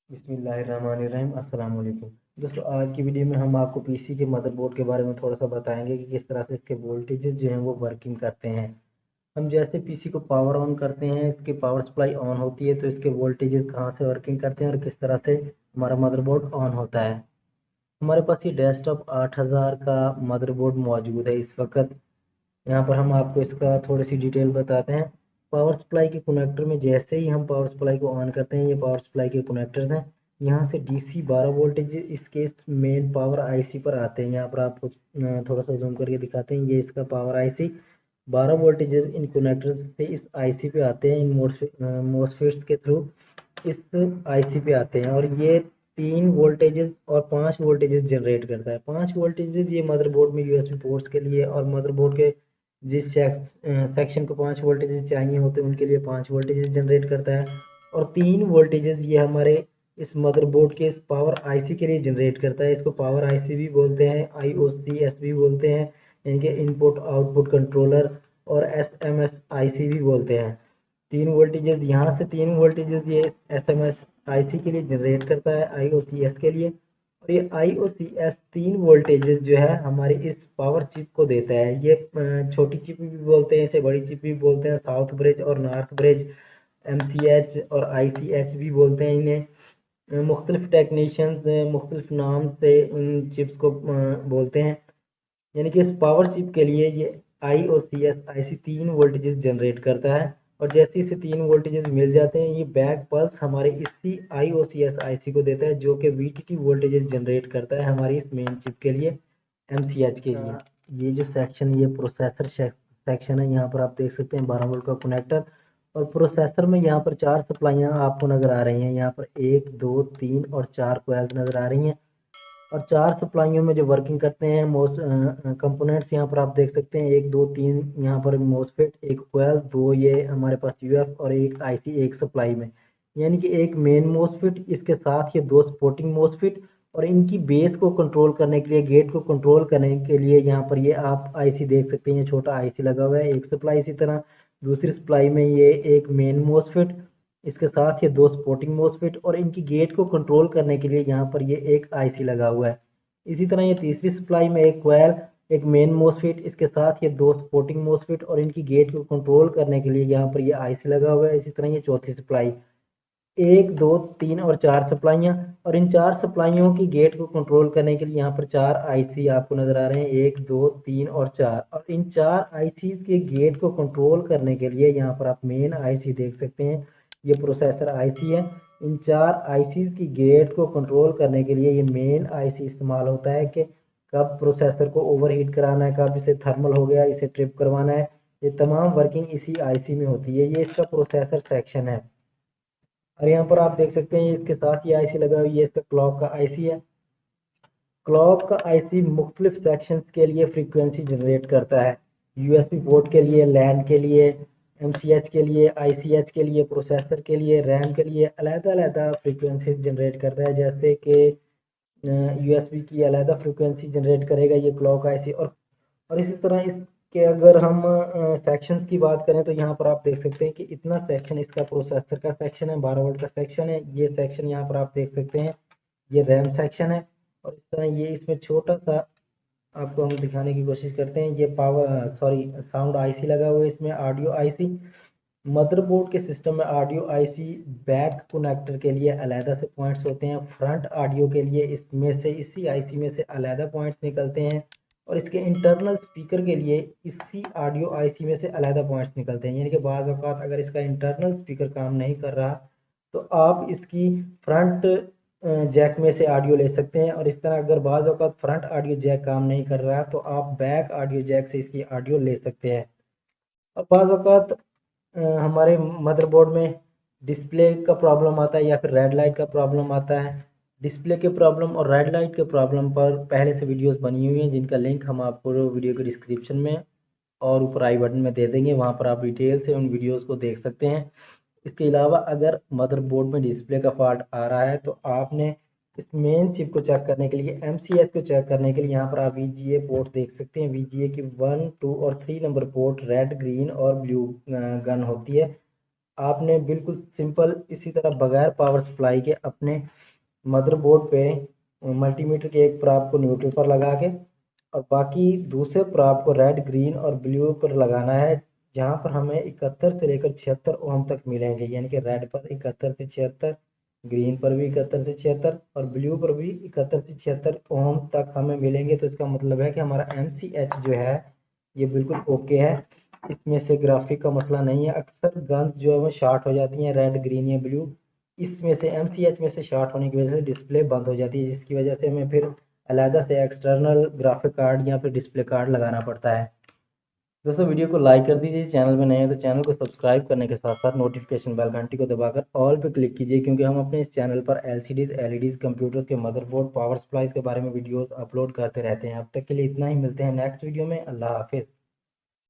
बिस्मिल्लाहिर्रहमानिर्रहीम। अस्सलाम वालेकुम दोस्तों, आज की वीडियो में हम आपको पीसी के मदरबोर्ड के बारे में थोड़ा सा बताएंगे कि किस तरह से इसके वोल्टेजेस जो हैं वो वर्किंग करते हैं। हम जैसे पीसी को पावर ऑन करते हैं, इसकी पावर सप्लाई ऑन होती है तो इसके वोल्टेजेस कहाँ से वर्किंग करते हैं और किस तरह से हमारा मदरबोर्ड ऑन होता है। हमारे पास ये डेस्कटॉप 8000 का मदरबोर्ड मौजूद है इस वक्त। यहाँ पर हम आपको इसका थोड़ी सी डिटेल बताते हैं। पावर सप्लाई के कनेक्टर में जैसे ही हम पावर सप्लाई को ऑन करते हैं, ये पावर सप्लाई के कनेक्टर्स हैं। यहाँ से डीसी 12 वोल्टेज इसके मेन पावर आईसी पर आते हैं। यहाँ पर आपको थोड़ा सा जूम करके दिखाते हैं, ये इसका पावर आईसी 12 वोल्टेजेस इन कनेक्टर्स से इस आईसी पे आते हैं, इन मोसफेट्स के थ्रू इस आईसी पे आते हैं। और ये 3 वोल्टेजेस और 5 वोल्टेजेस जनरेट करता है। 5 वोल्टेजेस ये मदरबोर्ड में यूएसबी पोर्ट्स के लिए, और मदरबोर्ड के जिस सेक्शन को 5 वोल्टेजेस चाहिए होते हैं उनके लिए 5 वोल्टेजेस जनरेट करता है। और 3 वोल्टेजेस ये हमारे इस मदरबोर्ड के इस पावर आईसी के लिए जनरेट करता है। इसको पावर आईसी भी बोलते हैं, आईओसीएस भी बोलते हैं, इनके इनपुट आउटपुट कंट्रोलर, और एसएमएस आईसी भी बोलते हैं। 3 वोल्टेजेस यहाँ से 3 वोल्टेजेस ये एसएमएस आईसी के लिए जनरेट करता है, आईओसीएस के लिए। और ये आईओसीएस 3 वोल्टेजेस जो है हमारी इस पावर चिप को देता है। ये छोटी चिप भी बोलते हैं, इसे बड़ी चिप भी बोलते हैं, साउथ ब्रिज और नॉर्थ ब्रिज, एमसीएच और आईसीएच भी बोलते हैं इन्हें। मुख्तलिफ टेक्नीशियंस मुख्तलिफ नाम से उन चिप्स को बोलते हैं। यानी कि इस पावर चिप के लिए ये आईओसीएस आईसी 3 वोल्टेजेस जनरेट करता है। और जैसे इसे 3 वोल्टेजेस मिल जाते हैं, ये बैक पल्स हमारे इसी आईओसीएस आईसी को देता है, जो कि वीटीटी वोल्टेजेस जनरेट करता है हमारी इस मेन चिप के लिए, एमसीएच के लिए। ये जो सेक्शन, ये प्रोसेसर सेक्शन है। यहाँ पर आप देख सकते हैं 12 वोल्ट का कनेक्टर। और प्रोसेसर में यहाँ पर 4 सप्लाइयाँ आपको नज़र आ रही हैं। यहाँ पर 1 2 3 और 4 कोयल्स नज़र आ रही हैं। और 4 सप्लाइयों में जो वर्किंग करते हैं मोस्ट कंपोनेंट्स यहाँ पर आप देख सकते हैं, 1 2 3 यहाँ पर मोसफेट, एक कोयल, 2 ये हमारे पास यूएफ और एक आईसी एक सप्लाई में। यानी कि एक मेन मोसफेट, इसके साथ ये 2 सपोर्टिंग मोसफेट। और इनकी बेस को कंट्रोल करने के लिए, गेट को कंट्रोल करने के लिए यहाँ पर ये आप आईसी देख सकते हैं, ये छोटा आईसी लगा हुआ है, एक सप्लाई। इसी तरह दूसरी सप्लाई में ये एक मेन मोसफेट, इसके साथ ये 2 सपोर्टिंग मोसफेट, और इनकी गेट को कंट्रोल करने के लिए यहाँ पर ये एक आईसी लगा हुआ है। इसी तरह ये तीसरी सप्लाई में एक कोयल, एक मेन मोसफेट, इसके साथ ये 2 सपोर्टिंग मोसफेट, और इनकी गेट को कंट्रोल करने के लिए यहाँ पर ये आईसी लगा हुआ है। इसी तरह ये चौथी सप्लाई, 1 2 3 और 4 सप्लाइयाँ। और इन 4 सप्लाइयों की गेट को कंट्रोल करने के लिए यहाँ पर 4 आईसी आपको नजर आ रहे हैं, 1 2 3 और 4। और इन 4 आईसी के गेट को कंट्रोल करने के लिए यहाँ पर आप मेन आईसी देख सकते हैं, ये प्रोसेसर आईसी है। इन 4 आईसी की गेट को कंट्रोल करने के लिए ये मेन आईसी इस्तेमाल होता है कि कब प्रोसेसर को ओवरहीट कराना है, कब इसे थर्मल हो गया इसे ट्रिप करवाना है। ये तमाम वर्किंग इसी आईसी में होती है। ये इसका प्रोसेसर सेक्शन है। और यहाँ पर आप देख सकते हैं इसके साथ ये आईसी लगा हुआ है, ये इसका क्लॉक का आईसी है। क्लॉक का आईसी मुख्तलिफ सेक्शंस के लिए फ्रीक्वेंसी जनरेट करता है। यूएसबी पोर्ट के लिए, लैन के लिए, एमसीएच के लिए, आईसीएच के लिए, प्रोसेसर के लिए, रैम के लिए अलग-अलग फ्रीक्वेंसी जनरेट करता है। जैसे कि यूएसबी की अलग फ्रीक्वेंसी जनरेट करेगा ये क्लॉक आईसी। और इसी तरह इसके अगर हम सेक्शंस की बात करें तो यहाँ पर आप देख सकते हैं कि इतना सेक्शन इसका प्रोसेसर का सेक्शन है, 12 वोल्ट का सेक्शन है। ये सेक्शन यहाँ पर आप देख सकते हैं, ये रैम सेक्शन है। और इस तरह ये इसमें छोटा सा आपको हम दिखाने की कोशिश करते हैं, ये साउंड आईसी लगा हुआ है इसमें, ऑडियो आईसी। मदरबोर्ड के सिस्टम में ऑडियो आईसी बैक कनेक्टर के लिए अलहदा से पॉइंट्स होते हैं, फ्रंट ऑडियो के लिए इसमें से, इसी आईसी में से अलहदा पॉइंट्स निकलते हैं। और इसके इंटरनल स्पीकर के लिए इसी ऑडियो आईसी में से अलहदा पॉइंट्स निकलते हैं। यानी कि बाज़ औक़ात अगर इसका इंटरनल स्पीकर काम नहीं कर रहा तो आप इसकी फ्रंट जैक में से ऑडियो ले सकते हैं। और इस तरह अगर बाज़ औक़ात फ्रंट ऑडियो जैक काम नहीं कर रहा तो आप बैक ऑडियो जैक से इसकी ऑडियो ले सकते हैं। और बाज़ औक़ात हमारे मदरबोर्ड में डिस्प्ले का प्रॉब्लम आता है या फिर रेड लाइट का प्रॉब्लम आता है। डिस्प्ले के प्रॉब्लम और रेड लाइट के प्रॉब्लम पर पहले से वीडियोस बनी हुई हैं, जिनका लिंक हम आपको वीडियो के डिस्क्रिप्शन में और ऊपर आई बटन में दे देंगे, वहां पर आप डिटेल से उन वीडियोस को देख सकते हैं। इसके अलावा अगर मदरबोर्ड में डिस्प्ले का फॉल्ट आ रहा है तो आपने इस मेन चिप को चेक करने के लिए, एमसीएस को चेक करने के लिए यहाँ पर आप वीजीए पोर्ट देख सकते हैं। वीजीए की 1 2 और 3 नंबर पोर्ट रेड, ग्रीन और ब्लू गन होती है। आपने बिल्कुल सिंपल इसी तरह बगैर पावर सप्लाई के अपने मदरबोर्ड पे मल्टीमीटर के एक प्राप को न्यूट्रल पर लगा के और बाकी दूसरे प्राप को रेड ग्रीन और ब्लू पर लगाना है, जहाँ पर हमें 71 से लेकर 76 ओम तक मिलेंगे, यानी कि रेड पर 71 से 76, ग्रीन पर भी 71 से 76 और ब्लू पर भी 71 से 76 ओम तक हमें मिलेंगे। तो इसका मतलब है कि हमारा MCH जो है ये बिल्कुल ओके है, इसमें से ग्राफिक का मसला नहीं है। अक्सर गन्स जो है वो शार्ट हो जाती हैं रेड ग्रीन या ब्लू, इसमें से MCH में से शार्ट होने की वजह से डिस्प्ले बंद हो जाती है, जिसकी वजह से हमें फिर अलहदा से एक्सटर्नल ग्राफिक कार्ड या फिर डिस्प्ले कार्ड लगाना पड़ता है। दोस्तों वीडियो को लाइक कर दीजिए, चैनल में नए हैं तो चैनल को सब्सक्राइब करने के साथ साथ नोटिफिकेशन बेल घंटी को दबाकर ऑल पे क्लिक कीजिए, क्योंकि हम अपने इस चैनल पर LCDs LEDs कंप्यूटर के मदरबोर्ड पावर सप्लाईज के बारे में वीडियोस अपलोड करते रहते हैं। अब तक के लिए इतना ही, मिलते हैं नेक्स्ट वीडियो में। अल्लाह हाफिज़।